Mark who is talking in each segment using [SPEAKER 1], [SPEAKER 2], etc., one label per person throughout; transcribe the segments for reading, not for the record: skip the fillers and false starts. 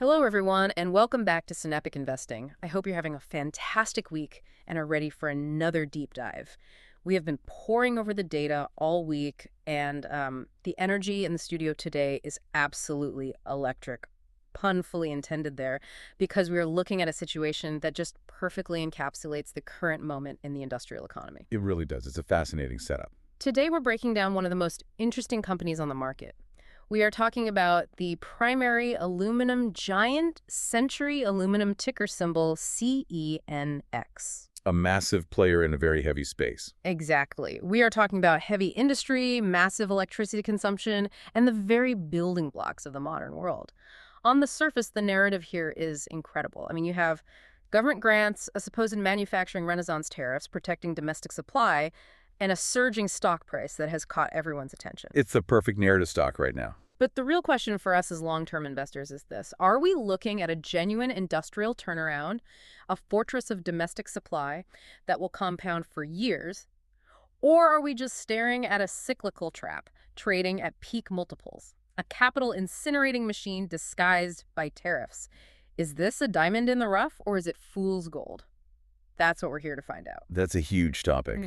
[SPEAKER 1] Hello, everyone, and welcome back to Synaptic Investing. I hope you're having a fantastic week and are ready for another deep dive. We have been poring over the data all week, and the energy in the studio today is absolutely electric. Pun fully intended there, because we are looking at a situation that just perfectly encapsulates the current moment in the industrial economy.
[SPEAKER 2] It really does. It's a fascinating setup.
[SPEAKER 1] Today, we're breaking down one of the most interesting companies on the market. We are talking about the primary aluminum giant, Century Aluminum, ticker symbol CENX.
[SPEAKER 2] A massive player in a very heavy space.
[SPEAKER 1] Exactly. We are talking about heavy industry, massive electricity consumption, and the very building blocks of the modern world. On the surface, the narrative here is incredible. I mean, you have government grants, a supposed manufacturing renaissance, tariffs protecting domestic supply, and a surging stock price that has caught everyone's attention.
[SPEAKER 2] It's the perfect narrative stock right now.
[SPEAKER 1] But the real question for us as long-term investors is this. Are we looking at a genuine industrial turnaround, a fortress of domestic supply that will compound for years? Or are we just staring at a cyclical trap, trading at peak multiples, a capital incinerating machine disguised by tariffs? Is this a diamond in the rough, or is it fool's gold? That's what we're here to find out.
[SPEAKER 2] That's a huge topic.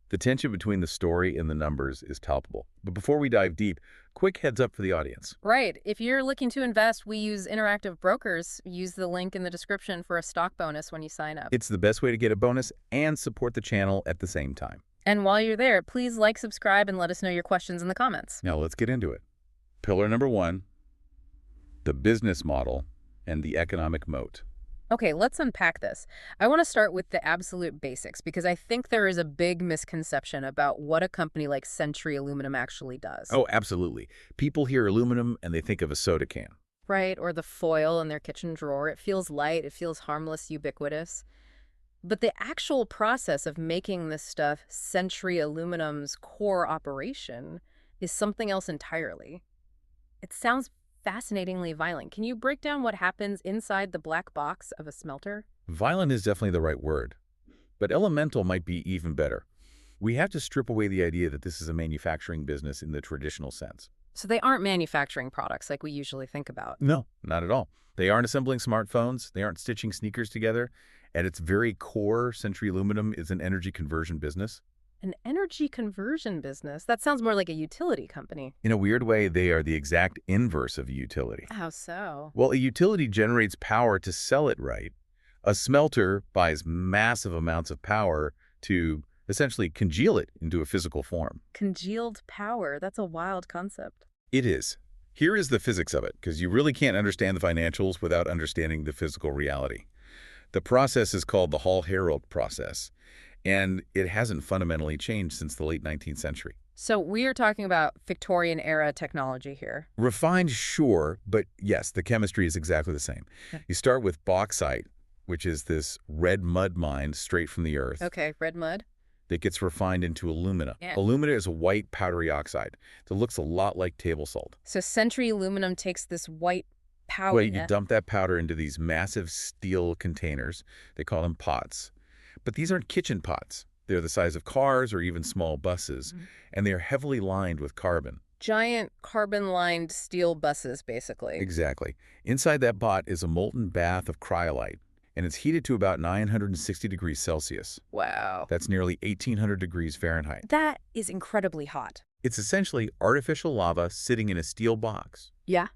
[SPEAKER 2] The tension between the story and the numbers is palpable. But before we dive deep, quick heads up for the audience.
[SPEAKER 1] Right. If you're looking to invest, we use Interactive Brokers. Use the link in the description for a stock bonus when you sign up.
[SPEAKER 2] It's the best way to get a bonus and support the channel at the same time.
[SPEAKER 1] And while you're there, please like, subscribe, and let us know your questions in the comments.
[SPEAKER 2] Now let's get into it. Pillar number 1, the business model and the economic moat.
[SPEAKER 1] Okay, let's unpack this. I want to start with the absolute basics because I think there is a big misconception about what a company like Century Aluminum actually does.
[SPEAKER 2] Oh, absolutely. People hear aluminum and they think of a soda can.
[SPEAKER 1] Right, or the foil in their kitchen drawer. It feels light, it feels harmless, ubiquitous. But the actual process of making this stuff Century Aluminum's core operation is something else entirely. It sounds fascinatingly violent. Can you break down what happens inside the black box of a smelter?
[SPEAKER 2] Violent is definitely the right word, but elemental might be even better. We have to strip away the idea that this is a manufacturing business in the traditional sense.
[SPEAKER 1] So they aren't manufacturing products like we usually think about.
[SPEAKER 2] No, not at all. They aren't assembling smartphones. They aren't stitching sneakers together. At its very core, Century Aluminum is an energy conversion business.
[SPEAKER 1] An energy conversion business? That sounds more like a utility company.
[SPEAKER 2] In a weird way, they are the exact inverse of a utility.
[SPEAKER 1] How so?
[SPEAKER 2] Well, a utility generates power to sell it right. A smelter buys massive amounts of power to essentially congeal it into a physical form.
[SPEAKER 1] Congealed power. That's a wild concept.
[SPEAKER 2] It is. Here is the physics of it, because you really can't understand the financials without understanding the physical reality. The process is called the Hall-Héroult process, and it hasn't fundamentally changed since the late 19th century.
[SPEAKER 1] So we are talking about Victorian-era technology here.
[SPEAKER 2] Refined, sure, but yes, the chemistry is exactly the same. You start with bauxite, which is this red mud mine straight from the earth.
[SPEAKER 1] Okay, red mud.
[SPEAKER 2] That gets refined into alumina.
[SPEAKER 1] Yeah.
[SPEAKER 2] Alumina is a white powdery oxide that looks a lot like table salt.
[SPEAKER 1] So Century Aluminum takes this white powder.
[SPEAKER 2] Well, you dump that powder into these massive steel containers. They call them pots. But these aren't kitchen pots. They're the size of cars or even small buses, and they are heavily lined with carbon.
[SPEAKER 1] Giant carbon-lined steel buses, basically.
[SPEAKER 2] Exactly. Inside that pot is a molten bath of cryolite, and it's heated to about 960 degrees Celsius.
[SPEAKER 1] Wow.
[SPEAKER 2] That's nearly 1,800 degrees Fahrenheit.
[SPEAKER 1] That is incredibly hot.
[SPEAKER 2] It's essentially artificial lava sitting in a steel box.
[SPEAKER 1] Yeah.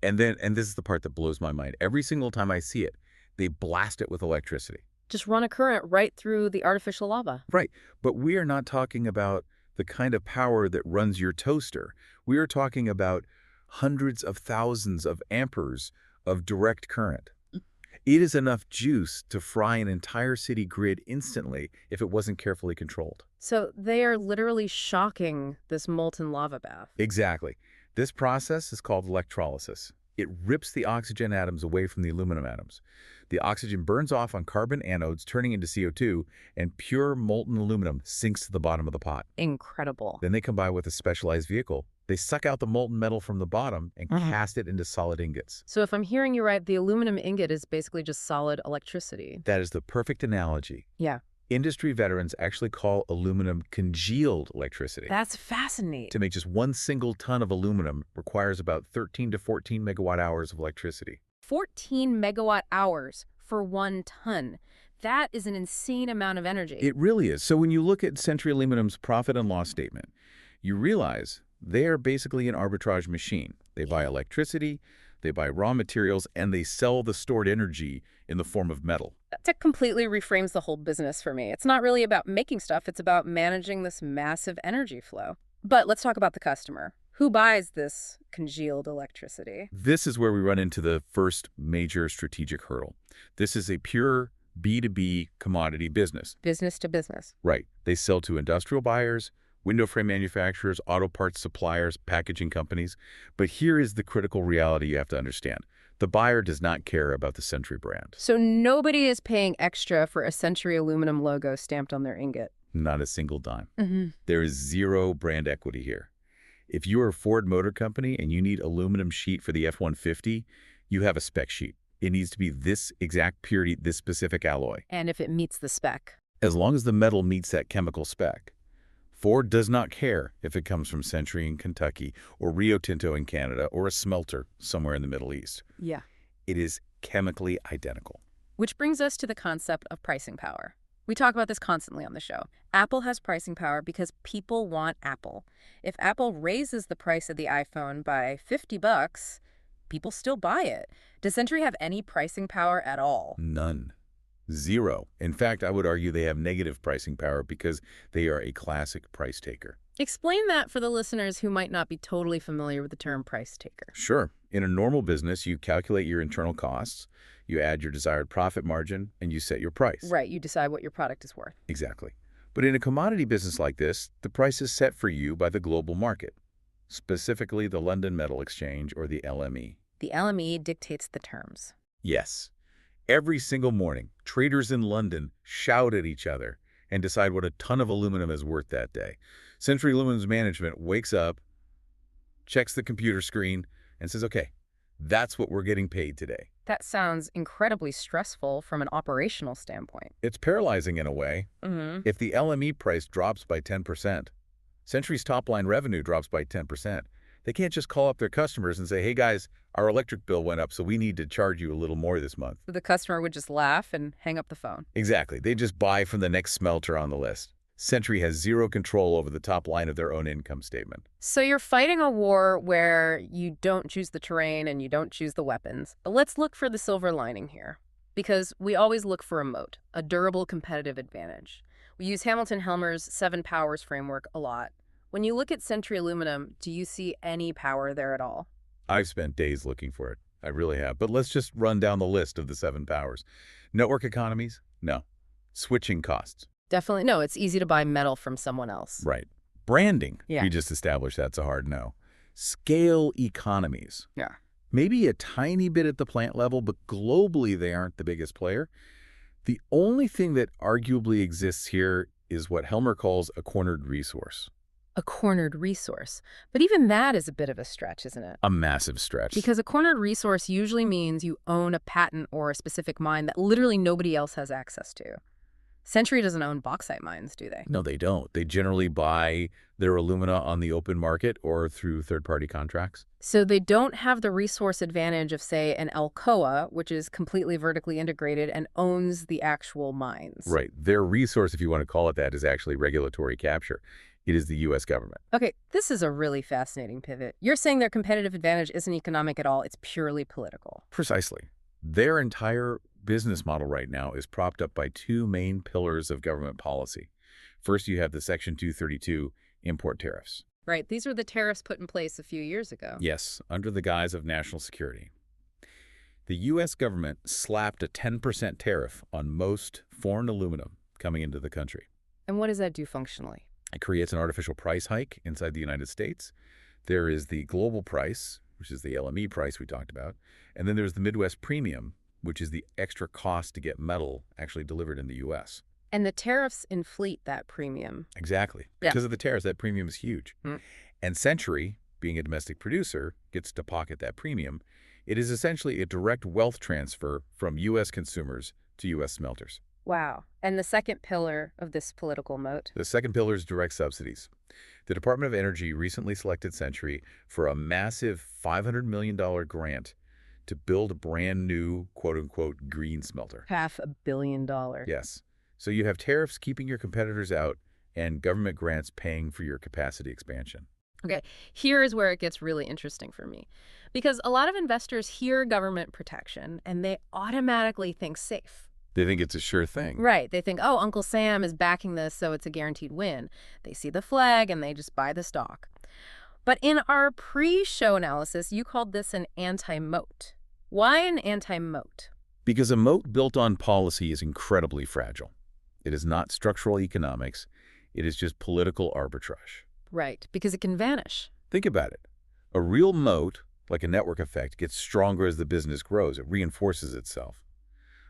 [SPEAKER 2] And this is the part that blows my mind. Every single time I see it, they blast it with electricity.
[SPEAKER 1] Just run a current right through the artificial lava.
[SPEAKER 2] Right. But we are not talking about the kind of power that runs your toaster. We are talking about hundreds of thousands of amperes of direct current. It is enough juice to fry an entire city grid instantly if it wasn't carefully controlled.
[SPEAKER 1] So they are literally shocking this molten lava bath.
[SPEAKER 2] Exactly. This process is called electrolysis. It rips the oxygen atoms away from the aluminum atoms. The oxygen burns off on carbon anodes, turning into CO2, and pure molten aluminum sinks to the bottom of the pot.
[SPEAKER 1] Incredible.
[SPEAKER 2] Then they combine with a specialized vehicle. They suck out the molten metal from the bottom and cast it into solid ingots.
[SPEAKER 1] So if I'm hearing you right, the aluminum ingot is basically just solid electricity.
[SPEAKER 2] That is the perfect analogy.
[SPEAKER 1] Yeah.
[SPEAKER 2] Industry veterans actually call aluminum congealed electricity.
[SPEAKER 1] That's fascinating.
[SPEAKER 2] To make just one single ton of aluminum requires about 13 to 14 megawatt hours of electricity.
[SPEAKER 1] 14 megawatt hours for 1 ton. That is an insane amount of energy.
[SPEAKER 2] It really is. So when you look at Century Aluminum's profit and loss statement, you realize they are basically an arbitrage machine. They buy electricity, they buy raw materials, and they sell the stored energy in the form of metal.
[SPEAKER 1] That completely reframes the whole business for me. It's not really about making stuff, it's about managing this massive energy flow. But let's talk about the customer. Who buys this congealed electricity?
[SPEAKER 2] This is where we run into the first major strategic hurdle. This is a pure B2B commodity business.
[SPEAKER 1] Business to business.
[SPEAKER 2] Right. They sell to industrial buyers, window frame manufacturers, auto parts suppliers, packaging companies. But here is the critical reality you have to understand. The buyer does not care about the Century brand.
[SPEAKER 1] So nobody is paying extra for a Century Aluminum logo stamped on their ingot.
[SPEAKER 2] Not a single dime.
[SPEAKER 1] Mm-hmm.
[SPEAKER 2] There is zero brand equity here. If you are a Ford Motor Company and you need aluminum sheet for the F-150, you have a spec sheet. It needs to be this exact purity, this specific alloy.
[SPEAKER 1] And if it meets the spec.
[SPEAKER 2] As long as the metal meets that chemical spec. Ford does not care if it comes from Century in Kentucky or Rio Tinto in Canada or a smelter somewhere in the Middle East.
[SPEAKER 1] Yeah.
[SPEAKER 2] It is chemically identical.
[SPEAKER 1] Which brings us to the concept of pricing power. We talk about this constantly on the show. Apple has pricing power because people want Apple. If Apple raises the price of the iPhone by $50, people still buy it. Does Century have any pricing power at all?
[SPEAKER 2] None. Zero. In fact, I would argue they have negative pricing power because they are a classic price taker.
[SPEAKER 1] Explain that for the listeners who might not be totally familiar with the term price taker.
[SPEAKER 2] Sure. In a normal business, you calculate your internal costs, you add your desired profit margin, and you set your price.
[SPEAKER 1] Right, you decide what your product is worth.
[SPEAKER 2] Exactly. But in a commodity business like this, the price is set for you by the global market, specifically the London Metal Exchange or the LME.
[SPEAKER 1] The LME dictates the terms.
[SPEAKER 2] Yes. Every single morning, traders in London shout at each other and decide what a ton of aluminum is worth that day. Century Aluminum's management wakes up, checks the computer screen, and says, okay, that's what we're getting paid today.
[SPEAKER 1] That sounds incredibly stressful from an operational standpoint.
[SPEAKER 2] It's paralyzing in a way.
[SPEAKER 1] Mm-hmm.
[SPEAKER 2] If the LME price drops by 10%, Century's top-line revenue drops by 10%, they can't just call up their customers and say, hey guys, our electric bill went up, so we need to charge you a little more this month.
[SPEAKER 1] The customer would just laugh and hang up the phone.
[SPEAKER 2] Exactly. They just buy from the next smelter on the list. Century has zero control over the top line of their own income statement.
[SPEAKER 1] So you're fighting a war where you don't choose the terrain and you don't choose the weapons. But let's look for the silver lining here. Because we always look for a moat, a durable competitive advantage. We use Hamilton Helmer's 7 powers framework a lot. When you look at Century Aluminum, do you see any power there at all?
[SPEAKER 2] I've spent days looking for it. I really have. But let's just run down the list of the 7 powers. Network economies? No. Switching costs?
[SPEAKER 1] Definitely. No, it's easy to buy metal from someone else.
[SPEAKER 2] Right. Branding?
[SPEAKER 1] Yeah.
[SPEAKER 2] We just established that's a hard no. Scale economies?
[SPEAKER 1] Yeah.
[SPEAKER 2] Maybe a tiny bit at the plant level, but globally they aren't the biggest player. The only thing that arguably exists here is what Helmer calls a cornered resource.
[SPEAKER 1] A cornered resource. But even that is a bit of a stretch, isn't it?
[SPEAKER 2] A massive stretch.
[SPEAKER 1] Because a cornered resource usually means you own a patent or a specific mine that literally nobody else has access to. Century doesn't own bauxite mines, do they?
[SPEAKER 2] No, they don't. They generally buy their alumina on the open market or through third-party contracts.
[SPEAKER 1] So they don't have the resource advantage of, say, an Alcoa, which is completely vertically integrated and owns the actual mines.
[SPEAKER 2] Right. Their resource, if you want to call it that, is actually regulatory capture. It is the U.S. government.
[SPEAKER 1] Okay, this is a really fascinating pivot. You're saying their competitive advantage isn't economic at all. It's purely political.
[SPEAKER 2] Precisely. Their entire business model right now is propped up by 2 main pillars of government policy. First, you have the Section 232 import tariffs.
[SPEAKER 1] Right. These were the tariffs put in place a few years ago.
[SPEAKER 2] Yes, under the guise of national security. The U.S. government slapped a 10% tariff on most foreign aluminum coming into the country.
[SPEAKER 1] And what does that do functionally?
[SPEAKER 2] It creates an artificial price hike inside the United States. There is the global price, which is the LME price we talked about. And then there's the Midwest premium, which is the extra cost to get metal actually delivered in the U.S.
[SPEAKER 1] And the tariffs inflate that premium.
[SPEAKER 2] Exactly.
[SPEAKER 1] Yeah.
[SPEAKER 2] Because of the tariffs, that premium is huge. And Century, being a domestic producer, gets to pocket that premium. It is essentially a direct wealth transfer from U.S. consumers to U.S. smelters.
[SPEAKER 1] Wow. And the second pillar of this political moat?
[SPEAKER 2] The second pillar is direct subsidies. The Department of Energy recently selected Century for a massive $500 million grant to build a brand new, quote-unquote, green smelter.
[SPEAKER 1] $500 million.
[SPEAKER 2] Yes. So you have tariffs keeping your competitors out and government grants paying for your capacity expansion.
[SPEAKER 1] Okay, here is where it gets really interesting for me. Because a lot of investors hear government protection and they automatically think safe.
[SPEAKER 2] They think it's a sure thing.
[SPEAKER 1] Right. They think, oh, Uncle Sam is backing this, so it's a guaranteed win. They see the flag and they just buy the stock. But in our pre-show analysis, you called this an anti-moat. Why an anti-moat?
[SPEAKER 2] Because a moat built on policy is incredibly fragile. It is not structural economics. It is just political arbitrage.
[SPEAKER 1] Right, because it can vanish.
[SPEAKER 2] Think about it. A real moat, like a network effect, gets stronger as the business grows. It reinforces itself.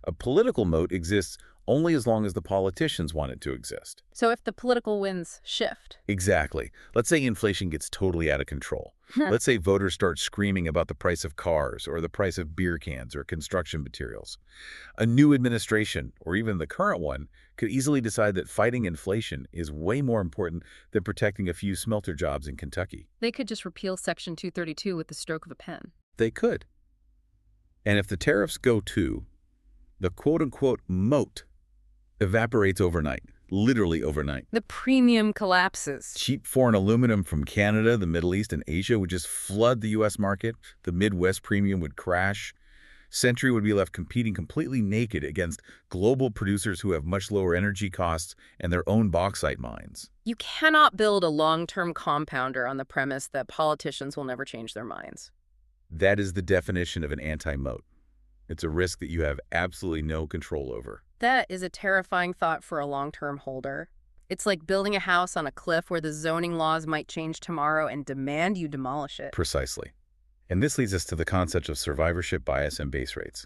[SPEAKER 2] A political moat exists only as long as the politicians want it to exist.
[SPEAKER 1] So if the political winds shift.
[SPEAKER 2] Exactly. Let's say inflation gets totally out of control. Let's say voters start screaming about the price of cars or the price of beer cans or construction materials. A new administration, or even the current one, could easily decide that fighting inflation is way more important than protecting a few smelter jobs in Kentucky.
[SPEAKER 1] They could just repeal Section 232 with the stroke of a pen.
[SPEAKER 2] They could. And if the tariffs go too, the quote-unquote moat evaporates overnight, literally overnight.
[SPEAKER 1] The premium collapses.
[SPEAKER 2] Cheap foreign aluminum from Canada, the Middle East, and Asia would just flood the U.S. market. The Midwest premium would crash. Century would be left competing completely naked against global producers who have much lower energy costs and their own bauxite mines.
[SPEAKER 1] You cannot build a long-term compounder on the premise that politicians will never change their minds.
[SPEAKER 2] That is the definition of an anti-moat. It's a risk that you have absolutely no control over.
[SPEAKER 1] That is a terrifying thought for a long-term holder. It's like building a house on a cliff where the zoning laws might change tomorrow and demand you demolish it.
[SPEAKER 2] Precisely. And this leads us to the concept of survivorship bias and base rates.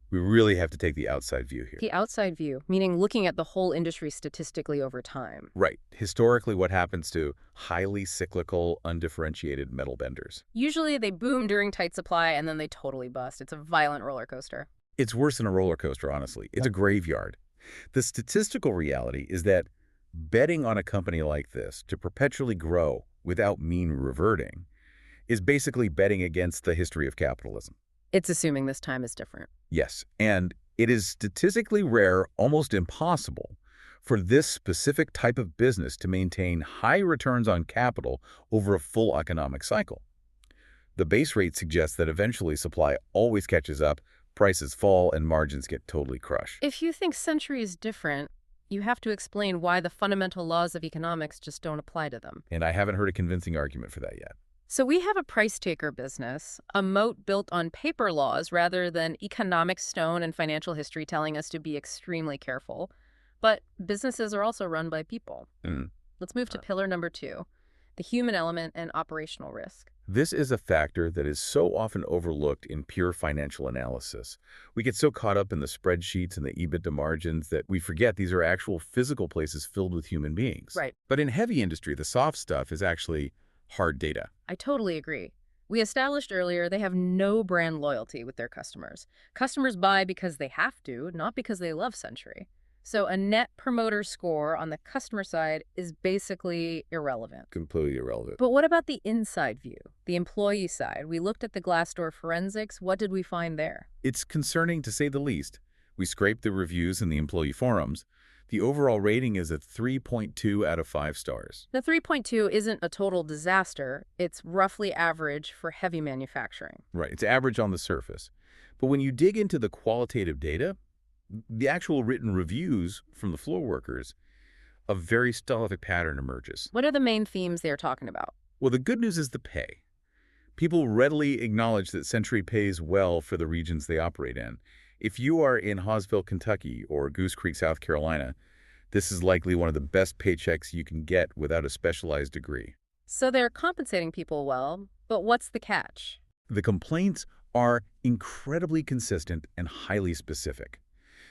[SPEAKER 2] We really have to take the outside view here.
[SPEAKER 1] The outside view, meaning looking at the whole industry statistically over time.
[SPEAKER 2] Right. Historically, what happens to highly cyclical, undifferentiated metal benders?
[SPEAKER 1] Usually they boom during tight supply and then they totally bust. It's a violent roller coaster.
[SPEAKER 2] It's worse than a roller coaster, honestly. It's a graveyard. The statistical reality is that betting on a company like this to perpetually grow without mean reverting is basically betting against the history of capitalism.
[SPEAKER 1] It's assuming this time is different.
[SPEAKER 2] Yes, and it is statistically rare, almost impossible, for this specific type of business to maintain high returns on capital over a full economic cycle. The base rate suggests that eventually supply always catches up, prices fall, and margins get totally crushed.
[SPEAKER 1] If you think Century is different, you have to explain why the fundamental laws of economics just don't apply to them.
[SPEAKER 2] And I haven't heard a convincing argument for that yet.
[SPEAKER 1] So we have a price taker business, a moat built on paper laws rather than economic stone and financial history telling us to be extremely careful. But businesses are also run by people. Let's move to pillar number 2, the human element and operational risk.
[SPEAKER 2] This is a factor that is so often overlooked in pure financial analysis. We get so caught up in the spreadsheets and the EBITDA margins that we forget these are actual physical places filled with human beings.
[SPEAKER 1] Right.
[SPEAKER 2] But in heavy industry, the soft stuff is actually hard data.
[SPEAKER 1] I totally agree. We established earlier they have no brand loyalty with their customers. Customers buy because they have to, not because they love Century. So a net promoter score on the customer side is basically irrelevant.
[SPEAKER 2] Completely irrelevant.
[SPEAKER 1] But what about the inside view, the employee side? We looked at the Glassdoor forensics. What did we find there?
[SPEAKER 2] It's concerning to say the least. We scraped the reviews in the employee forums. The overall rating is a 3.2 out of 5 stars.
[SPEAKER 1] The 3.2 isn't a total disaster. It's roughly average for heavy manufacturing.
[SPEAKER 2] Right, it's average on the surface. But when you dig into the qualitative data, the actual written reviews from the floor workers, a very stylistic pattern emerges.
[SPEAKER 1] What are the main themes they're talking about?
[SPEAKER 2] Well, the good news is the pay. People readily acknowledge that Century pays well for the regions they operate in. If you are in Hawesville, Kentucky, or Goose Creek, South Carolina, this is likely one of the best paychecks you can get without a specialized degree.
[SPEAKER 1] So they're compensating people well, but what's the catch?
[SPEAKER 2] The complaints are incredibly consistent and highly specific.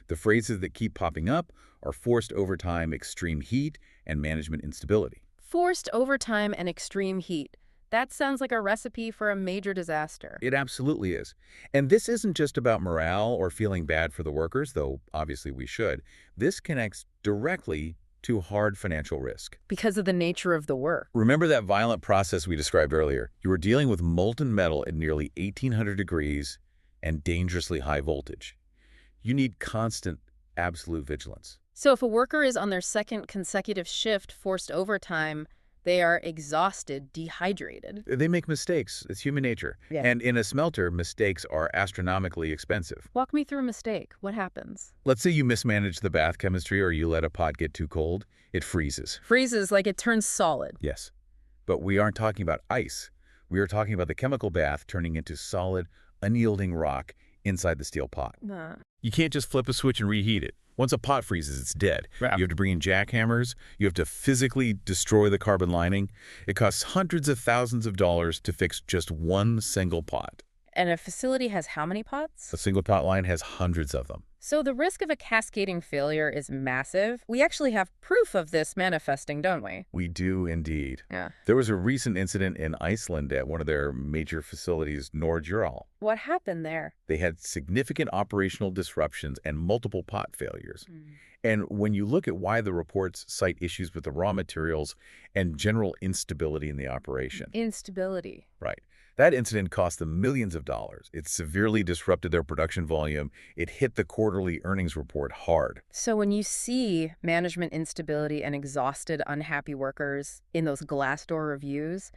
[SPEAKER 2] The phrases that keep popping up are forced overtime, extreme heat, and management instability.
[SPEAKER 1] Forced overtime and extreme heat. That sounds like a recipe for a major disaster.
[SPEAKER 2] It absolutely is. And this isn't just about morale or feeling bad for the workers, though obviously we should. This connects directly to hard financial risk.
[SPEAKER 1] Because of the nature of the work.
[SPEAKER 2] Remember that violent process we described earlier? You were dealing with molten metal at nearly 1,800 degrees. and dangerously high voltage. You need constant, absolute vigilance.
[SPEAKER 1] So if a worker is on their second consecutive shift forced overtime, they are exhausted, dehydrated.
[SPEAKER 2] They make mistakes. It's human nature.
[SPEAKER 1] Yeah.
[SPEAKER 2] And in a smelter, mistakes are astronomically expensive.
[SPEAKER 1] Walk me through a mistake. What happens?
[SPEAKER 2] Let's say you mismanage the bath chemistry or you let a pot get too cold. It freezes.
[SPEAKER 1] Freezes like it turns solid.
[SPEAKER 2] Yes. But we aren't talking about ice. We are talking about the chemical bath turning into solid, unyielding rock inside the steel pot. You can't just flip a switch and reheat it. Once a pot freezes, it's dead.
[SPEAKER 1] Right.
[SPEAKER 2] You have to bring in jackhammers. You have to physically destroy the carbon lining. It costs hundreds of thousands of dollars to fix just one single pot.
[SPEAKER 1] And a facility has how many pots?
[SPEAKER 2] A single pot line has hundreds of them.
[SPEAKER 1] So the risk of a cascading failure is massive. We actually have proof of this manifesting, don't we?
[SPEAKER 2] We do indeed.
[SPEAKER 1] Yeah.
[SPEAKER 2] There was a recent incident in Iceland at one of their major facilities, Nord-Ural.
[SPEAKER 1] What happened there?
[SPEAKER 2] They had significant operational disruptions and multiple pot failures. And when you look at why the reports cite issues with the raw materials and general instability in the operation.
[SPEAKER 1] Instability.
[SPEAKER 2] Right. That incident cost them millions of dollars. It severely disrupted their production volume. It hit the quarterly earnings report hard.
[SPEAKER 1] So when you see management instability and exhausted, unhappy workers in those Glassdoor reviews,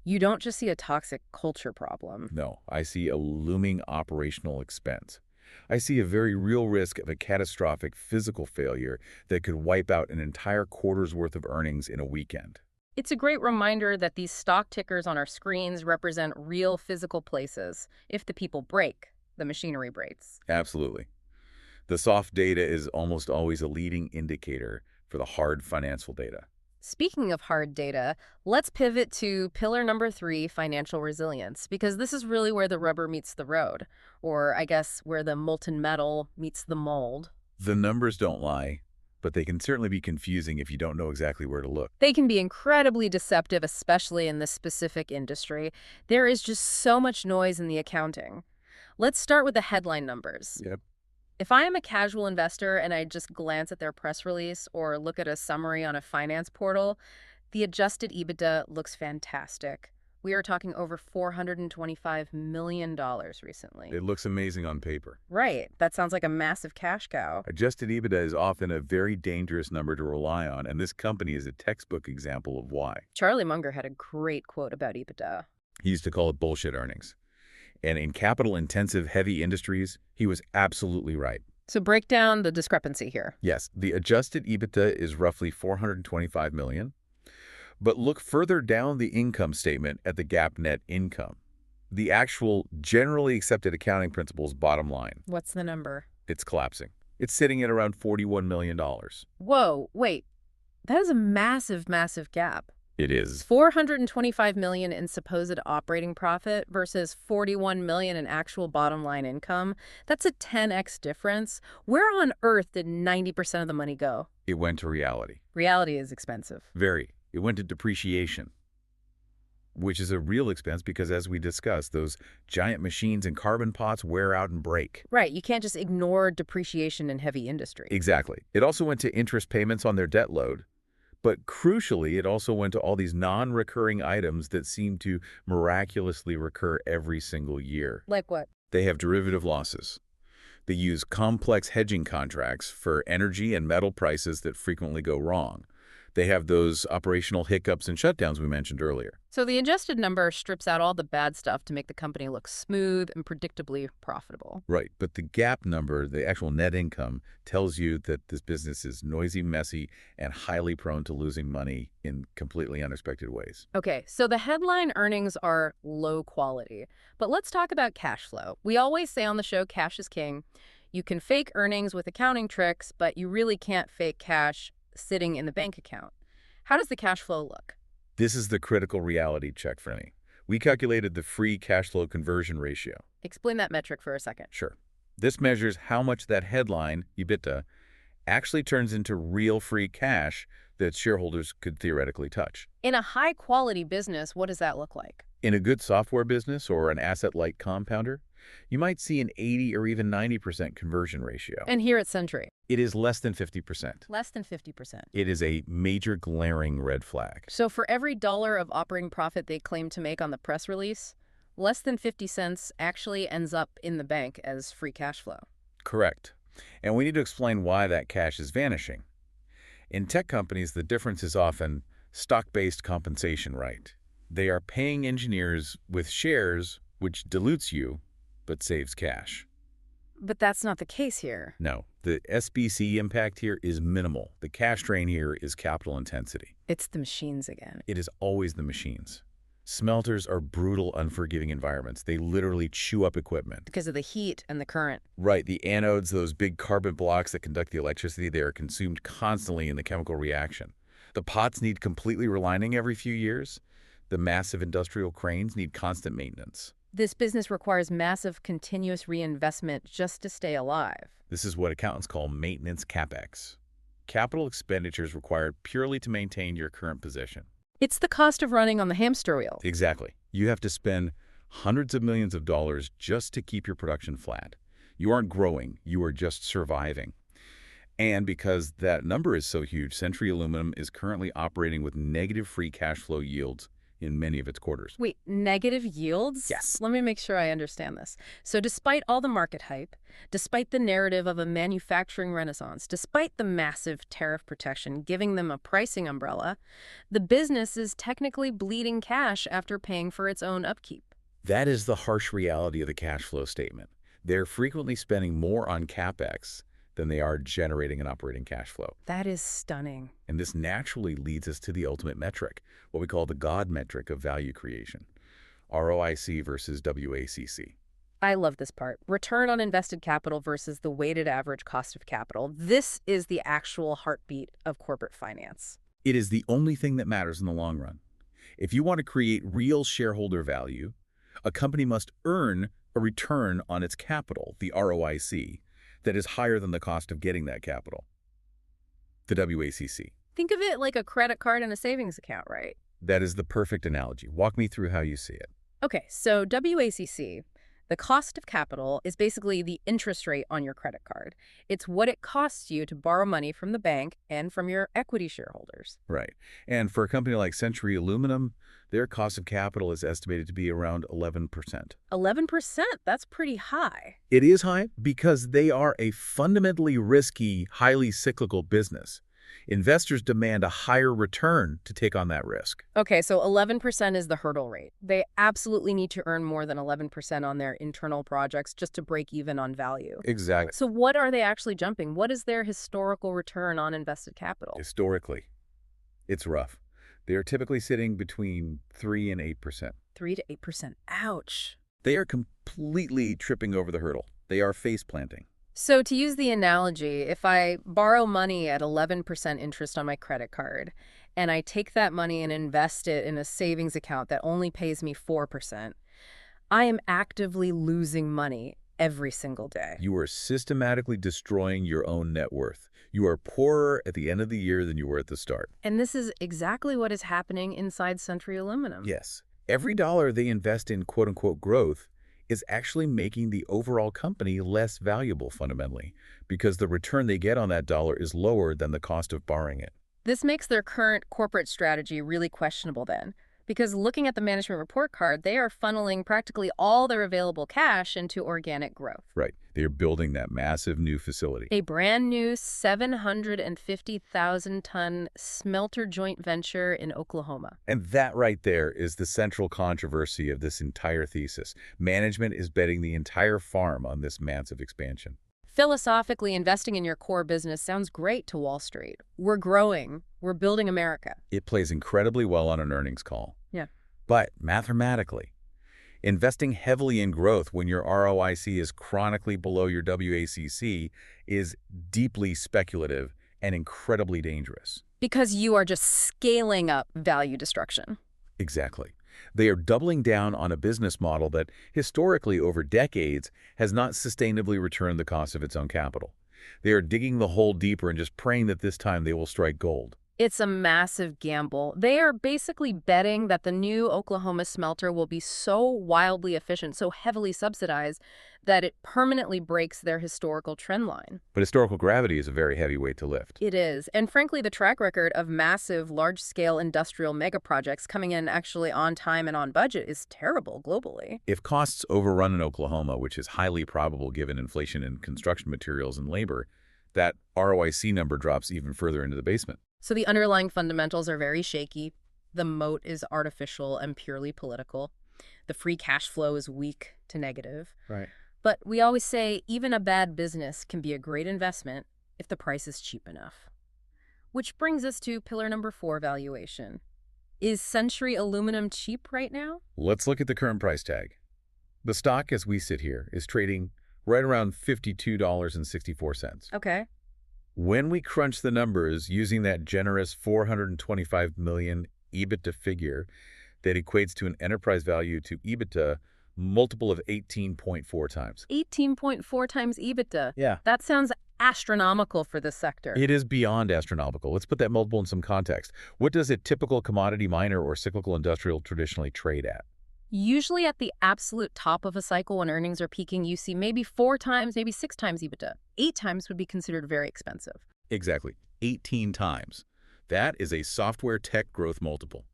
[SPEAKER 1] you don't just see a toxic culture problem.
[SPEAKER 2] No, I see a looming operational expense. I see a very real risk of a catastrophic physical failure that could wipe out an entire quarter's worth of earnings in a weekend.
[SPEAKER 1] It's a great reminder that these stock tickers on our screens represent real physical places. If the people break, the machinery breaks.
[SPEAKER 2] Absolutely. The soft data is almost always a leading indicator for the hard financial data.
[SPEAKER 1] Speaking of hard data, let's pivot to pillar number 3, financial resilience, because this is really where the rubber meets the road, or I guess where the molten metal meets the mold.
[SPEAKER 2] The numbers don't lie, but they can certainly be confusing if you don't know exactly where to look.
[SPEAKER 1] They can be incredibly deceptive, especially in this specific industry. There is just so much noise in the accounting. Let's start with the headline numbers.
[SPEAKER 2] Yep.
[SPEAKER 1] If I am a casual investor and I just glance at their press release or look at a summary on a finance portal, the adjusted EBITDA looks fantastic. We are talking over $425 million recently.
[SPEAKER 2] It looks amazing on paper.
[SPEAKER 1] Right. That sounds like a massive cash cow.
[SPEAKER 2] Adjusted EBITDA is often a very dangerous number to rely on, and this company is a textbook example of why.
[SPEAKER 1] Charlie Munger had a great quote about EBITDA.
[SPEAKER 2] He used to call it bullshit earnings. And in capital-intensive heavy industries, he was absolutely right.
[SPEAKER 1] So break down the discrepancy here.
[SPEAKER 2] Yes, the adjusted EBITDA is roughly $425 million. But look further down the income statement at the GAAP net income. The actual generally accepted accounting principles bottom line.
[SPEAKER 1] What's the number?
[SPEAKER 2] It's collapsing. It's sitting at around $41 million.
[SPEAKER 1] Whoa, wait. That is a massive, massive gap.
[SPEAKER 2] It is.
[SPEAKER 1] $425 million in supposed operating profit versus $41 million in actual bottom line income. That's a 10x difference. Where on earth did 90% of the money go?
[SPEAKER 2] It went to reality.
[SPEAKER 1] Reality is expensive.
[SPEAKER 2] Very. It went to depreciation, which is a real expense because, as we discussed, those giant machines and carbon pots wear out and break.
[SPEAKER 1] Right. You can't just ignore depreciation in heavy industry.
[SPEAKER 2] Exactly. It also went to interest payments on their debt load. But crucially, it also went to all these non-recurring items that seem to miraculously recur every single year.
[SPEAKER 1] Like what?
[SPEAKER 2] They have derivative losses. They use complex hedging contracts for energy and metal prices that frequently go wrong. They have those operational hiccups and shutdowns we mentioned earlier.
[SPEAKER 1] So the adjusted number strips out all the bad stuff to make the company look smooth and predictably profitable.
[SPEAKER 2] Right, but the GAAP number, the actual net income, tells you that this business is noisy, messy, and highly prone to losing money in completely unexpected ways.
[SPEAKER 1] Okay, so the headline earnings are low quality. But let's talk about cash flow. We always say on the show, cash is king. You can fake earnings with accounting tricks, but you really can't fake cash sitting in the bank account. How does the cash flow look?
[SPEAKER 2] This is the critical reality check for me. We calculated the free cash flow conversion ratio.
[SPEAKER 1] Explain that metric for a second.
[SPEAKER 2] Sure. This measures how much that headline, EBITDA, actually turns into real free cash that shareholders could theoretically touch.
[SPEAKER 1] In a high-quality business, what does that look like?
[SPEAKER 2] In a good software business or an asset-light compounder, you might see an 80 or even 90% conversion ratio.
[SPEAKER 1] And here at Century?
[SPEAKER 2] It is less than 50%.
[SPEAKER 1] Less than 50%.
[SPEAKER 2] It is a major glaring red flag.
[SPEAKER 1] So for every dollar of operating profit they claim to make on the press release, less than 50 cents actually ends up in the bank as free cash flow.
[SPEAKER 2] Correct. And we need to explain why that cash is vanishing. In tech companies, the difference is often stock-based compensation, right? They are paying engineers with shares, which dilutes you, but saves cash.
[SPEAKER 1] But that's not the case here.
[SPEAKER 2] No, the SBC impact here is minimal. The cash drain here is capital intensity.
[SPEAKER 1] It's the machines again.
[SPEAKER 2] It is always the machines. Smelters are brutal, unforgiving environments. They literally chew up equipment.
[SPEAKER 1] Because of the heat and the current.
[SPEAKER 2] Right, the anodes, those big carbon blocks that conduct the electricity, they are consumed constantly in the chemical reaction. The pots need completely relining every few years. The massive industrial cranes need constant maintenance.
[SPEAKER 1] This business requires massive continuous reinvestment just to stay alive.
[SPEAKER 2] This is what accountants call maintenance CapEx. Capital expenditures required purely to maintain your current position.
[SPEAKER 1] It's the cost of running on the hamster wheel.
[SPEAKER 2] Exactly. You have to spend hundreds of millions of dollars just to keep your production flat. You aren't growing, you are just surviving. And because that number is so huge, Century Aluminum is currently operating with negative free cash flow yields in many of its quarters.
[SPEAKER 1] Wait, negative yields?
[SPEAKER 2] Yes.
[SPEAKER 1] Let me make sure I understand this. So despite all the market hype, despite the narrative of a manufacturing renaissance, despite the massive tariff protection giving them a pricing umbrella, the business is technically bleeding cash after paying for its own upkeep.
[SPEAKER 2] That is the harsh reality of the cash flow statement. They're frequently spending more on CapEx than they are generating an operating cash flow.
[SPEAKER 1] That is stunning.
[SPEAKER 2] And this naturally leads us to the ultimate metric, what we call the God metric of value creation, ROIC versus WACC.
[SPEAKER 1] I love this part. Return on invested capital versus the weighted average cost of capital. This is the actual heartbeat of corporate finance.
[SPEAKER 2] It is the only thing that matters in the long run. If you want to create real shareholder value, a company must earn a return on its capital, the ROIC, that is higher than the cost of getting that capital, the WACC.
[SPEAKER 1] Think of it like a credit card and a savings account, right?
[SPEAKER 2] That is the perfect analogy. Walk me through how you see it.
[SPEAKER 1] Okay, so WACC, the cost of capital, is basically the interest rate on your credit card. It's what it costs you to borrow money from the bank and from your equity shareholders.
[SPEAKER 2] Right. And for a company like Century Aluminum, their cost of capital is estimated to be around 11%.
[SPEAKER 1] 11%? That's pretty high.
[SPEAKER 2] It is high because they are a fundamentally risky, highly cyclical business. Investors demand a higher return to take on that risk.
[SPEAKER 1] Okay, so 11% is the hurdle rate. They absolutely need to earn more than 11% on their internal projects just to break even on value.
[SPEAKER 2] Exactly.
[SPEAKER 1] So what are they actually jumping? What is their historical return on invested capital?
[SPEAKER 2] Historically, it's rough. They are typically sitting between 3 and 8%.
[SPEAKER 1] 3 to 8%. Ouch.
[SPEAKER 2] They are completely tripping over the hurdle. They are face planting.
[SPEAKER 1] So to use the analogy, if I borrow money at 11% interest on my credit card, and I take that money and invest it in a savings account that only pays me 4%, I am actively losing money every single day.
[SPEAKER 2] You are systematically destroying your own net worth. You are poorer at the end of the year than you were at the start.
[SPEAKER 1] And this is exactly what is happening inside Century Aluminum.
[SPEAKER 2] Yes. Every dollar they invest in quote-unquote growth is actually making the overall company less valuable fundamentally because the return they get on that dollar is lower than the cost of borrowing it.
[SPEAKER 1] This makes their current corporate strategy really questionable then, because looking at the management report card, they are funneling practically all their available cash into organic growth.
[SPEAKER 2] Right. They're building that massive new facility.
[SPEAKER 1] A brand new 750,000-ton smelter joint venture in Oklahoma.
[SPEAKER 2] And that right there is the central controversy of this entire thesis. Management is betting the entire farm on this massive expansion.
[SPEAKER 1] Philosophically, investing in your core business sounds great to Wall Street. We're growing. We're building America.
[SPEAKER 2] It plays incredibly well on an earnings call.
[SPEAKER 1] Yeah.
[SPEAKER 2] But mathematically, investing heavily in growth when your ROIC is chronically below your WACC is deeply speculative and incredibly dangerous.
[SPEAKER 1] Because you are just scaling up value destruction.
[SPEAKER 2] Exactly. They are doubling down on a business model that historically over decades has not sustainably returned the cost of its own capital. They are digging the hole deeper and just praying that this time they will strike gold.
[SPEAKER 1] It's a massive gamble. They are basically betting that the new Oklahoma smelter will be so wildly efficient, so heavily subsidized, that it permanently breaks their historical trend line.
[SPEAKER 2] But historical gravity is a very heavy weight to lift.
[SPEAKER 1] It is. And frankly, the track record of massive, large-scale industrial mega projects coming in actually on time and on budget is terrible globally.
[SPEAKER 2] If costs overrun in Oklahoma, which is highly probable given inflation in construction materials and labor, that ROIC number drops even further into the basement.
[SPEAKER 1] So the underlying fundamentals are very shaky. The moat is artificial and purely political. The free cash flow is weak to negative.
[SPEAKER 2] Right.
[SPEAKER 1] But we always say even a bad business can be a great investment if the price is cheap enough. Which brings us to pillar number 4, valuation. Is Century Aluminum cheap right now?
[SPEAKER 2] Let's look at the current price tag. The stock, as we sit here, is trading right around $52.64.
[SPEAKER 1] Okay.
[SPEAKER 2] When we crunch the numbers using that generous $425 million EBITDA figure that equates to an enterprise value to EBITDA multiple of 18.4 times.
[SPEAKER 1] 18.4 times EBITDA.
[SPEAKER 2] Yeah.
[SPEAKER 1] That sounds astronomical for this sector.
[SPEAKER 2] It is beyond astronomical. Let's put that multiple in some context. What does a typical commodity miner or cyclical industrial traditionally trade at?
[SPEAKER 1] Usually at the absolute top of a cycle when earnings are peaking, you see maybe 4 times, maybe 6 times EBITDA. 8 times would be considered very expensive.
[SPEAKER 2] Exactly. 18 times. That is a software tech growth multiple.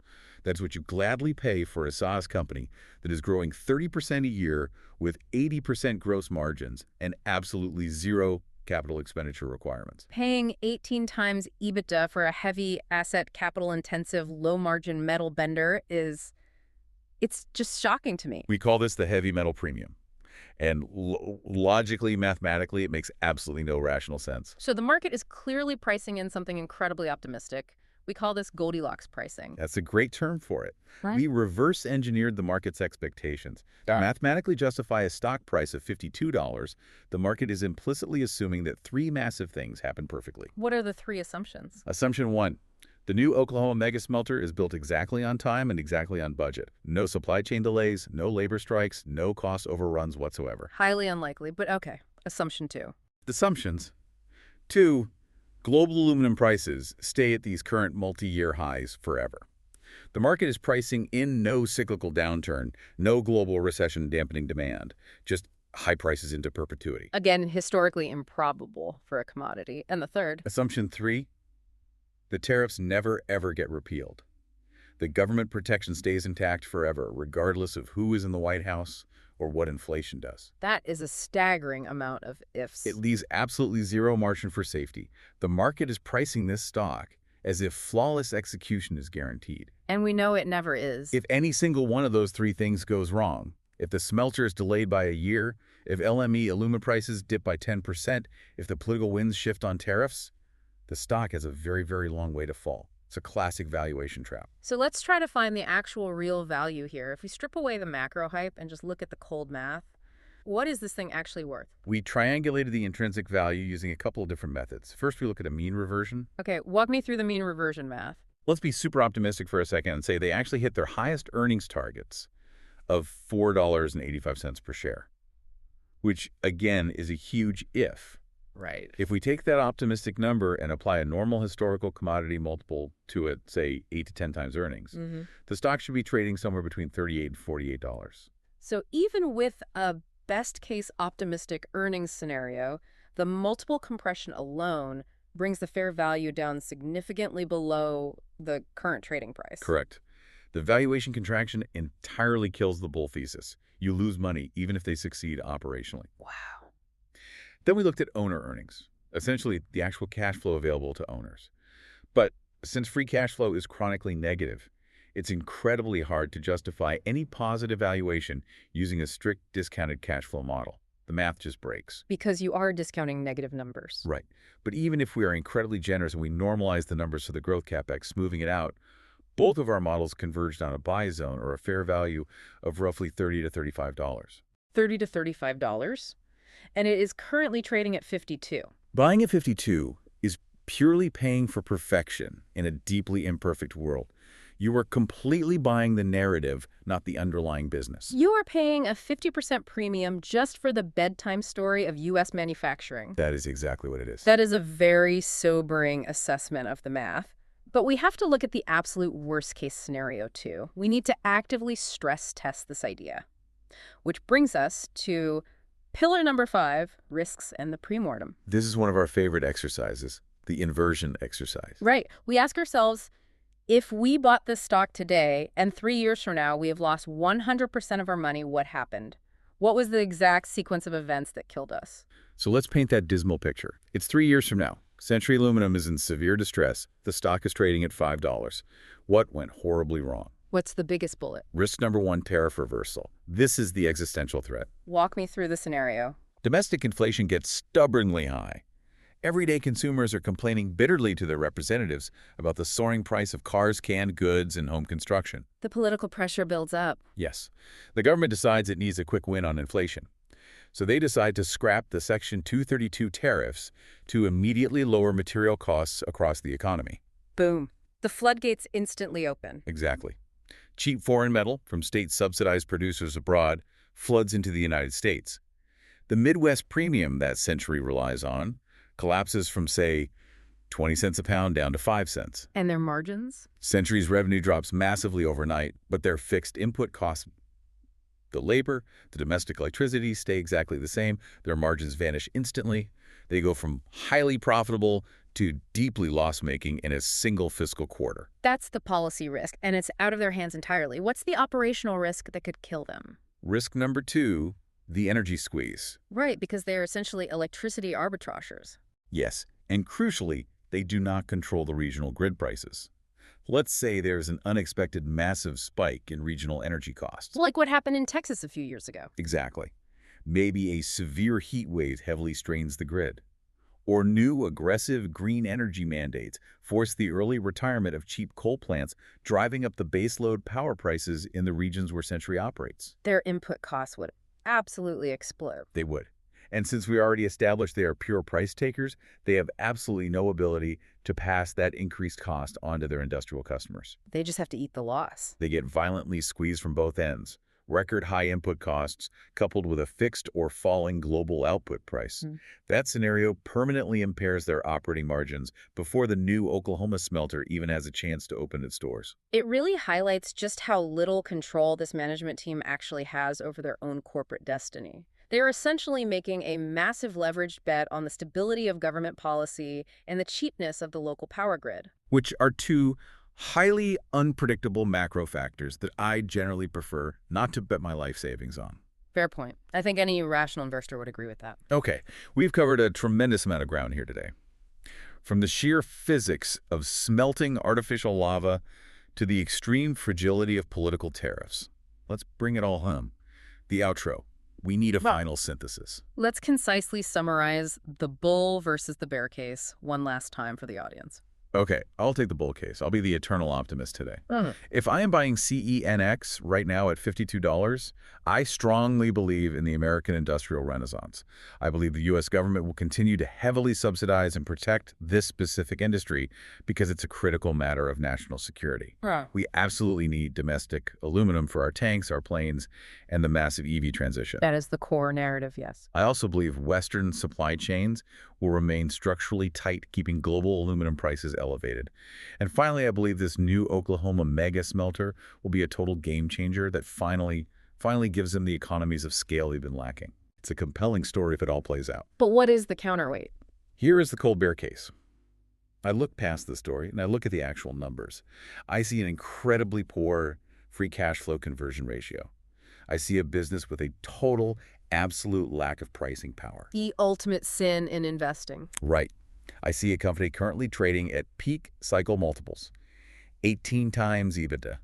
[SPEAKER 2] That's what you gladly pay for a SaaS company that is growing 30% a year with 80% gross margins and absolutely zero capital expenditure requirements.
[SPEAKER 1] Paying 18 times EBITDA for a heavy asset capital-intensive low-margin metal bender it's just shocking to me.
[SPEAKER 2] We call this the heavy metal premium. And logically, mathematically, it makes absolutely no rational sense.
[SPEAKER 1] So the market is clearly pricing in something incredibly optimistic. We call this Goldilocks pricing.
[SPEAKER 2] That's a great term for it.
[SPEAKER 1] Right.
[SPEAKER 2] We reverse engineered the market's expectations. To mathematically justify a stock price of $52, the market is implicitly assuming that 3 massive things happen perfectly.
[SPEAKER 1] What are the 3 assumptions?
[SPEAKER 2] Assumption 1. The new Oklahoma Mega-Smelter is built exactly on time and exactly on budget. No supply chain delays, no labor strikes, no cost overruns whatsoever.
[SPEAKER 1] Highly unlikely, but okay. Assumption 2.
[SPEAKER 2] Assumptions. 2. Global aluminum prices stay at these current multi-year highs forever. The market is pricing in no cyclical downturn, no global recession dampening demand, just high prices into perpetuity.
[SPEAKER 1] Again, historically improbable for a commodity. And the 3rd.
[SPEAKER 2] Assumption 3. The tariffs never, ever get repealed. The government protection stays intact forever, regardless of who is in the White House or what inflation does.
[SPEAKER 1] That is a staggering amount of ifs.
[SPEAKER 2] It leaves absolutely zero margin for safety. The market is pricing this stock as if flawless execution is guaranteed.
[SPEAKER 1] And we know it never is.
[SPEAKER 2] If any single one of those 3 things goes wrong, if the smelter is delayed by a year, if LME aluminum prices dip by 10%, if the political winds shift on tariffs, the stock has a very, very long way to fall. It's a classic valuation trap.
[SPEAKER 1] So let's try to find the actual real value here. If we strip away the macro hype and just look at the cold math, what is this thing actually worth?
[SPEAKER 2] We triangulated the intrinsic value using a couple of different methods. First, we look at a mean reversion.
[SPEAKER 1] Okay, walk me through the mean reversion math.
[SPEAKER 2] Let's be super optimistic for a second and say they actually hit their highest earnings targets of $4.85 per share, which, again, is a huge if.
[SPEAKER 1] Right.
[SPEAKER 2] If we take that optimistic number and apply a normal historical commodity multiple to it, say 8 to 10 times earnings, the stock should be trading somewhere between $38 and $48.
[SPEAKER 1] So even with a best-case optimistic earnings scenario, the multiple compression alone brings the fair value down significantly below the current trading price.
[SPEAKER 2] Correct. The valuation contraction entirely kills the bull thesis. You lose money even if they succeed operationally.
[SPEAKER 1] Wow.
[SPEAKER 2] Then we looked at owner earnings, essentially the actual cash flow available to owners. But since free cash flow is chronically negative, it's incredibly hard to justify any positive valuation using a strict discounted cash flow model. The math just breaks.
[SPEAKER 1] Because you are discounting negative numbers.
[SPEAKER 2] Right. But even if we are incredibly generous and we normalize the numbers to the growth capex, smoothing it out, both of our models converged on a buy zone or a fair value of roughly $30 to $35.
[SPEAKER 1] $30 to $35? And it is currently trading at 52.
[SPEAKER 2] Buying at 52 is purely paying for perfection in a deeply imperfect world. You are completely buying the narrative, not the underlying business.
[SPEAKER 1] You are paying a 50% premium just for the bedtime story of U.S. manufacturing.
[SPEAKER 2] That is exactly what it is.
[SPEAKER 1] That is a very sobering assessment of the math. But we have to look at the absolute worst-case scenario, too. We need to actively stress test this idea. Which brings us to pillar number 5, risks and the pre-mortem.
[SPEAKER 2] This is one of our favorite exercises, the inversion exercise.
[SPEAKER 1] Right. We ask ourselves, if we bought this stock today and 3 years from now we have lost 100% of our money, what happened? What was the exact sequence of events that killed us?
[SPEAKER 2] So let's paint that dismal picture. It's 3 years from now. Century Aluminum is in severe distress. The stock is trading at $5. What went horribly wrong?
[SPEAKER 1] What's the biggest bullet?
[SPEAKER 2] Risk number 1, tariff reversal. This is the existential threat.
[SPEAKER 1] Walk me through the scenario.
[SPEAKER 2] Domestic inflation gets stubbornly high. Everyday consumers are complaining bitterly to their representatives about the soaring price of cars, canned goods, and home construction.
[SPEAKER 1] The political pressure builds up.
[SPEAKER 2] Yes. The government decides it needs a quick win on inflation. So they decide to scrap the Section 232 tariffs to immediately lower material costs across the economy.
[SPEAKER 1] Boom. The floodgates instantly open.
[SPEAKER 2] Exactly. Cheap foreign metal from state-subsidized producers abroad floods into the United States. The Midwest premium that Century relies on collapses from, say, 20 cents a pound down to 5 cents.
[SPEAKER 1] And their margins?
[SPEAKER 2] Century's revenue drops massively overnight, but their fixed input costs, the labor, the domestic electricity, stay exactly the same. Their margins vanish instantly. They go from highly profitable to deeply loss-making in a single fiscal quarter.
[SPEAKER 1] That's the policy risk, and it's out of their hands entirely. What's the operational risk that could kill them?
[SPEAKER 2] Risk number 2, the energy squeeze.
[SPEAKER 1] Right, because they're essentially electricity arbitrageurs.
[SPEAKER 2] Yes, and crucially, they do not control the regional grid prices. Let's say there's an unexpected massive spike in regional energy costs.
[SPEAKER 1] Like what happened in Texas a few years ago.
[SPEAKER 2] Exactly. Maybe a severe heat wave heavily strains the grid. Or new aggressive green energy mandates force the early retirement of cheap coal plants, driving up the baseload power prices in the regions where Century operates.
[SPEAKER 1] Their input costs would absolutely explode.
[SPEAKER 2] They would. And since we already established they are pure price takers, they have absolutely no ability to pass that increased cost on to their industrial customers.
[SPEAKER 1] They just have to eat the loss.
[SPEAKER 2] They get violently squeezed from both ends. Record high input costs coupled with a fixed or falling global output price. That scenario permanently impairs their operating margins before the new Oklahoma smelter even has a chance to open its doors.
[SPEAKER 1] It really highlights just how little control this management team actually has over their own corporate destiny. They are essentially making a massive leveraged bet on the stability of government policy and the cheapness of the local power grid.
[SPEAKER 2] Which are two highly unpredictable macro factors that I generally prefer not to bet my life savings on.
[SPEAKER 1] Fair point. I think any rational investor would agree with that.
[SPEAKER 2] Okay, we've covered a tremendous amount of ground here today. From the sheer physics of smelting artificial lava to the extreme fragility of political tariffs. Let's bring it all home. The outro. We need a final synthesis.
[SPEAKER 1] Let's concisely summarize the bull versus the bear case one last time for the audience.
[SPEAKER 2] Okay, I'll take the bull case. I'll be the eternal optimist today. If I am buying CENX right now at $52, I strongly believe in the American industrial renaissance. I believe the U.S. government will continue to heavily subsidize and protect this specific industry because it's a critical matter of national security. We absolutely need domestic aluminum for our tanks, our planes, and the massive EV transition.
[SPEAKER 1] That is the core narrative, yes.
[SPEAKER 2] I also believe Western supply chains will remain structurally tight, keeping global aluminum prices elevated. And finally, I believe this new Oklahoma Mega-Smelter will be a total game changer that finally gives them the economies of scale they've been lacking. It's a compelling story if it all plays out.
[SPEAKER 1] But what is the counterweight?
[SPEAKER 2] Here is the cold bear case. I look past the story and I look at the actual numbers. I see an incredibly poor free cash flow conversion ratio. I see a business with a total, absolute lack of pricing power.
[SPEAKER 1] The ultimate sin in investing.
[SPEAKER 2] Right. I see a company currently trading at peak cycle multiples, 18 times EBITDA,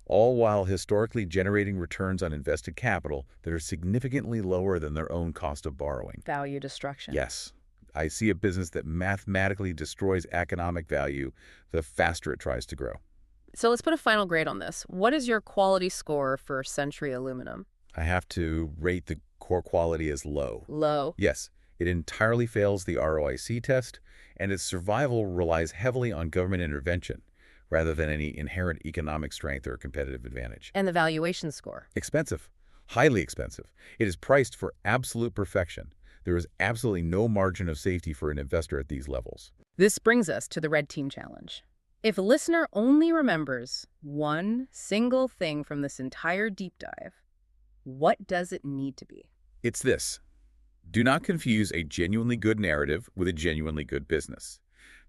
[SPEAKER 2] all while historically generating returns on invested capital that are significantly lower than their own cost of borrowing.
[SPEAKER 1] Value destruction.
[SPEAKER 2] Yes. I see a business that mathematically destroys economic value the faster it tries to grow.
[SPEAKER 1] So let's put a final grade on this. What is your quality score for Century Aluminum?
[SPEAKER 2] I have to rate the core quality as low.
[SPEAKER 1] Low?
[SPEAKER 2] Yes. It entirely fails the ROIC test, and its survival relies heavily on government intervention rather than any inherent economic strength or competitive advantage.
[SPEAKER 1] And the valuation score?
[SPEAKER 2] Expensive. Highly expensive. It is priced for absolute perfection. There is absolutely no margin of safety for an investor at these levels.
[SPEAKER 1] This brings us to the red team challenge. If a listener only remembers one single thing from this entire deep dive, what does it need to be?
[SPEAKER 2] It's this. Do not confuse a genuinely good narrative with a genuinely good business.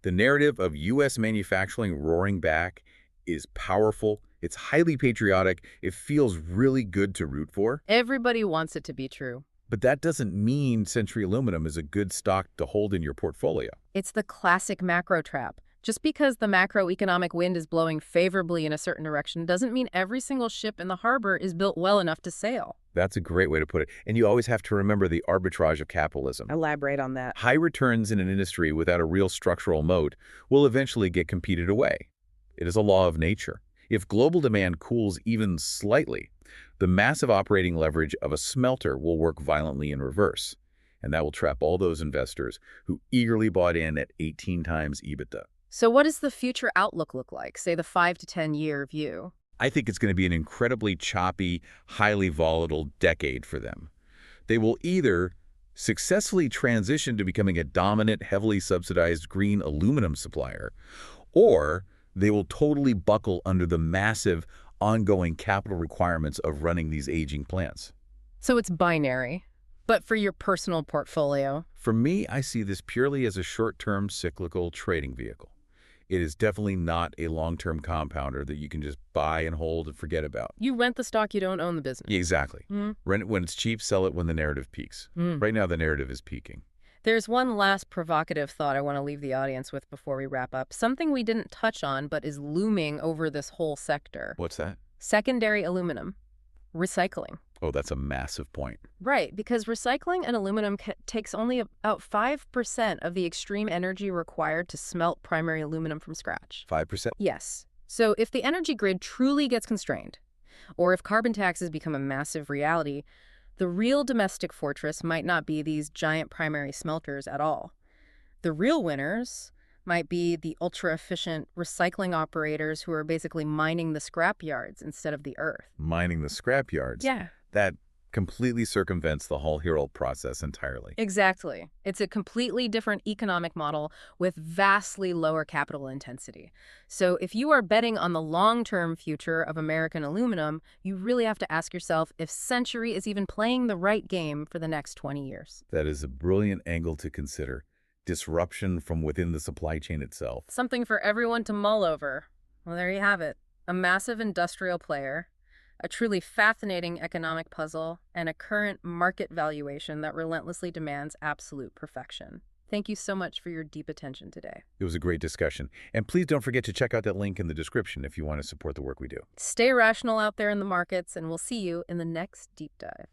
[SPEAKER 2] The narrative of U.S. manufacturing roaring back is powerful, it's highly patriotic, it feels really good to root for.
[SPEAKER 1] Everybody wants it to be true.
[SPEAKER 2] But that doesn't mean Century Aluminum is a good stock to hold in your portfolio.
[SPEAKER 1] It's the classic macro trap. Just because the macroeconomic wind is blowing favorably in a certain direction doesn't mean every single ship in the harbor is built well enough to sail.
[SPEAKER 2] That's a great way to put it. And you always have to remember the arbitrage of capitalism.
[SPEAKER 1] Elaborate on that.
[SPEAKER 2] High returns in an industry without a real structural moat will eventually get competed away. It is a law of nature. If global demand cools even slightly, the massive operating leverage of a smelter will work violently in reverse. And that will trap all those investors who eagerly bought in at 18 times EBITDA.
[SPEAKER 1] So what does the future outlook look like, say the 5 to 10-year view?
[SPEAKER 2] I think it's going to be an incredibly choppy, highly volatile decade for them. They will either successfully transition to becoming a dominant, heavily subsidized green aluminum supplier, or they will totally buckle under the massive, ongoing capital requirements of running these aging plants.
[SPEAKER 1] So it's binary. But for your personal portfolio?
[SPEAKER 2] For me, I see this purely as a short-term cyclical trading vehicle. It is definitely not a long-term compounder that you can just buy and hold and forget about.
[SPEAKER 1] You rent the stock, you don't own the business.
[SPEAKER 2] Yeah, exactly. Rent it when it's cheap, sell it when the narrative peaks. Right now, the narrative is peaking.
[SPEAKER 1] There's one last provocative thought I want to leave the audience with before we wrap up. Something we didn't touch on but is looming over this whole sector.
[SPEAKER 2] What's that?
[SPEAKER 1] Secondary aluminum. Recycling.
[SPEAKER 2] Oh, that's a massive point.
[SPEAKER 1] Right, because recycling an aluminum takes only about 5% of the extreme energy required to smelt primary aluminum from scratch.
[SPEAKER 2] 5%?
[SPEAKER 1] Yes. So if the energy grid truly gets constrained, or if carbon taxes become a massive reality, the real domestic fortress might not be these giant primary smelters at all. The real winners might be the ultra-efficient recycling operators who are basically mining the scrap yards instead of the earth.
[SPEAKER 2] Mining the scrap yards?
[SPEAKER 1] Yeah.
[SPEAKER 2] That completely circumvents the whole hero process entirely.
[SPEAKER 1] Exactly. It's a completely different economic model with vastly lower capital intensity. So if you are betting on the long-term future of American aluminum, you really have to ask yourself if Century is even playing the right game for the next 20 years.
[SPEAKER 2] That is a brilliant angle to consider. Disruption from within the supply chain itself.
[SPEAKER 1] Something for everyone to mull over. Well, there you have it. A massive industrial player, a truly fascinating economic puzzle, and a current market valuation that relentlessly demands absolute perfection. Thank you so much for your deep attention today.
[SPEAKER 2] It was a great discussion. And please don't forget to check out that link in the description if you want to support the work we do.
[SPEAKER 1] Stay rational out there in the markets, and we'll see you in the next deep dive.